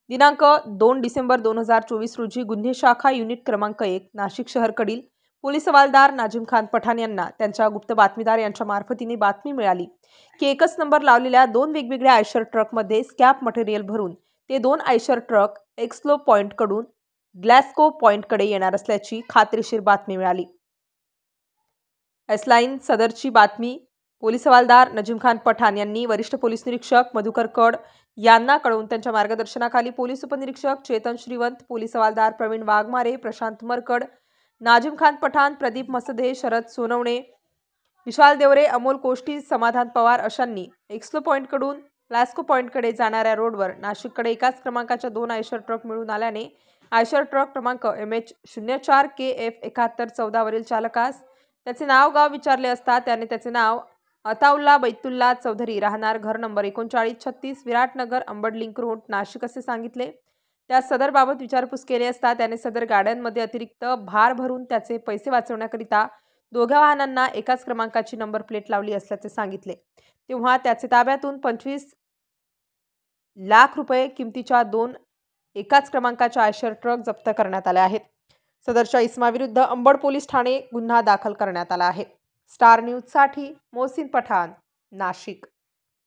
दिनांक 2 डिसेंबर 2024 रोजी गुन्हे शाखा युनिट क्रमांक 1 नाशिक शहरकडील पोलीस हवालदार नाजिम खान पठाण यांना त्यांच्या गुप्त बातमीदार यांच्या मार्फतीने बातमी मिळाली की एकच नंबर लावलेल्या 2 वेगवेगळ्या आयशर ट्रकमध्ये स्क्रॅप मटेरियल भरून ते 2 आयशर ट्रक एक्सलो पॉइंटकडून ग्लास्को पॉइंटकडे येणार असल्याची खात्रीशीर बातमी मिळाली। एसलाईन सदरची बातमी पोलीस हवालदार नजीम खान पठाण यांनी वरिष्ठ पोलीस निरीक्षक मधुकर कड यांना कळवून त्यांच्या मार्गदर्शनाखाली पोलीस उपनिरीक्षक चेतन श्रीवंत, पोलीस हवालदार प्रवीण वाघमारे, प्रशांत मरकड, नाजिम खान पठाण, प्रदीप मसदे, शरद सोनवणे, विशाल देवरे, अमोल कोष्टी, समाधान पवार अशांनी एक्सलो पॉइंटकडून ग्लास्को पॉइंटकडे जाणाऱ्या रोडवर नाशिककडे एकाच क्रमांकाच्या 2 आयशर ट्रक मिळून आल्याने आयशर ट्रक क्रमांक MH04 KF 7114 वरील चालकास त्याचे नाव गाव विचारले असता त्याने त्याचे नाव अताउल्ला बैतुल्ला चौधरी राहणार घर number 3936 Viratnagar Ambad link road Nashik असे सांगितले। त्या सदरबाबत विचारपूस केली असता त्याने सदर गाड्यांमध्ये अतिरिक्त भार भरून त्याचे पैसे वाचवण्याकरिता दोघा वाहनांना एकाच क्रमांकाची नंबर प्लेट लावली असल्याचे सांगितले। तेव्हा त्याचे ताब्यातून 25 लाख रुपये किमतीच्या 2 एकाच क्रमांकाच्या आयशर ट्रक जप्त करण्यात आले आहेत। सदरच्या इसमाविरुद्ध अंबड पोलीस ठाणे गुन्हा दाखल करण्यात आला आहे। स्टार न्यूज साठी मोहसिन पठाण, नाशिक।